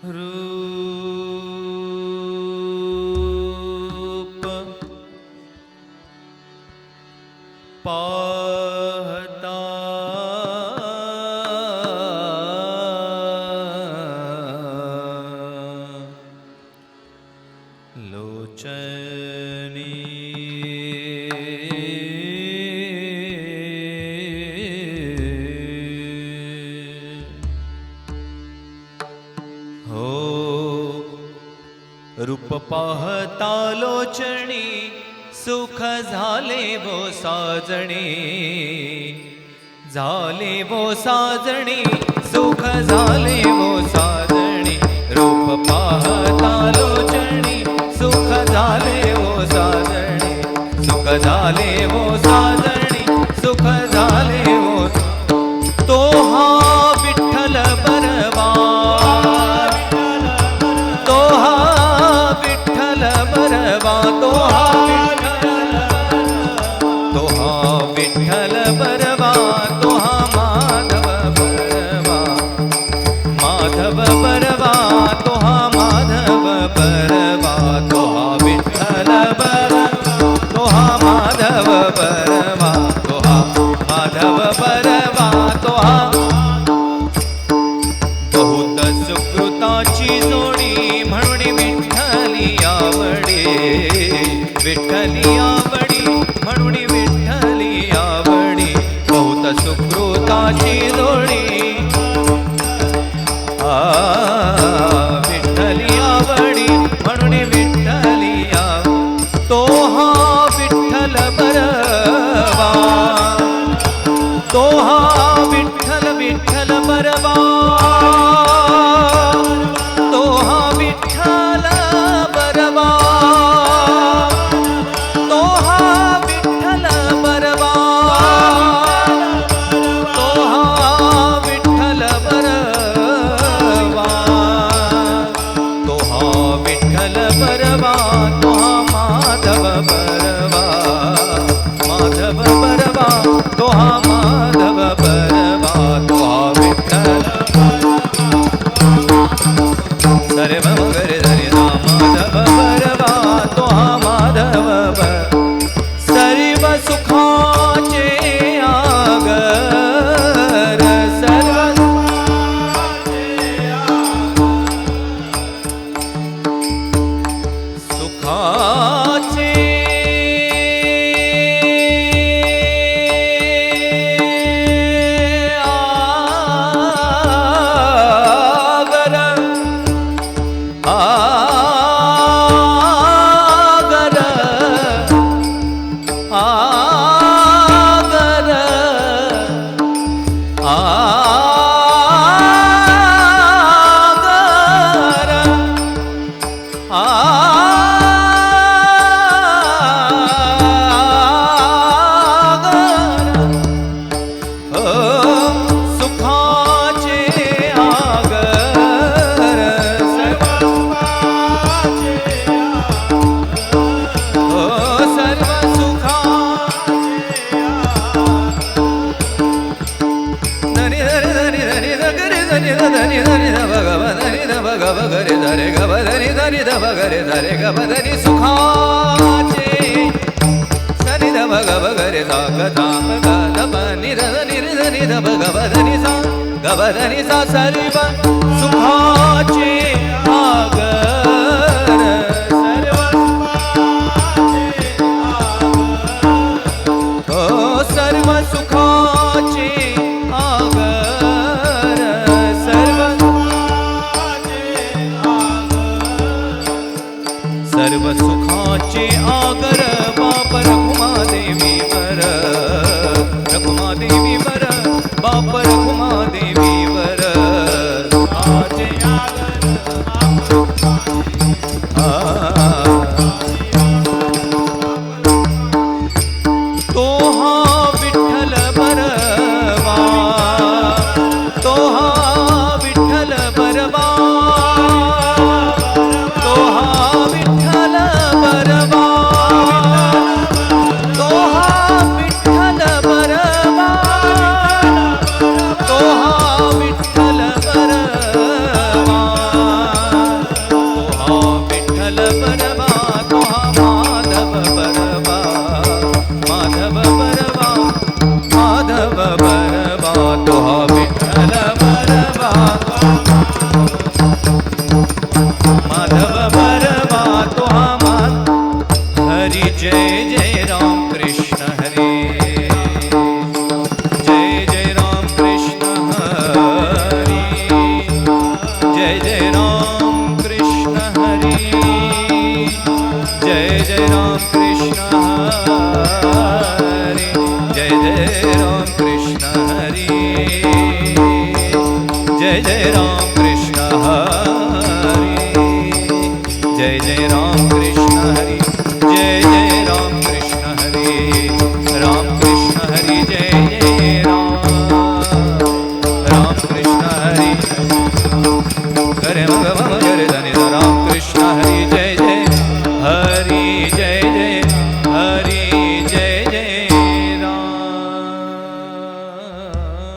रूप पाहता लोचनी हो रूप पाहता लोचनी सुख झाले वो साजणी झाले वो साजणी सुख झाले वो साजणी रूप पाहता लोचनी सुख झाले वो साजणी सुख झाले वो साजणी सुख झाले वो तो हा विठ्ठल बरवा तो हा विठ्ठल बरवा तो हा विठ्ठल बरवा तो हा माधव बरवा माधव बरवा तो हा माधव बरवा तो हा विठ्ठल बरवा तो हा माधव बरवा तो हा माधव बरवा तो हा बहुत सुकृताची जोडी म्हणून विठ्ठली आवडे विठ्ठली आवडी म्हणून विठ्ठली आवडी बहुत सुकृताची जोडी विठ्ठली आवडी म्हणून विठ्ठली तो हा विठ्ठल बरवा तो हा विठ्ठल विठ्ठल बरवा तो हा विठ्ठल बरवा तो हा विठ्ठल बरवा तो हा विठ्ठल बरवा तो हा विठ्ठल बरवा तो हा माधव बरवा माधव बरवा तो हा माधव बरवा तो हा विठ्ठल सर्व मगर धरे माधव बरवा तो हा माधव सर्व सुखाचे आगर सर्व सुखाचे गरे सुखाचे सनि धब गब गरे सा गधाम गधब निरध निरध निधब गबधनि सा गबधनि सा सर्व सुखाचे आगर सर्व सर्व सुखाचे आगर सर्व सुखाचे आगर बाप रखुमादेवी वर रखुमादेवी वर बाप रखुमादेवी वर सुखाचे तो हा विठ्ठल बरवा तो हा विठ्ठल बरवा तो हा विठ्ठल बरवा तो हा विठ्ठल बरवा तो हा विठ्ठल बरवा जय जय राम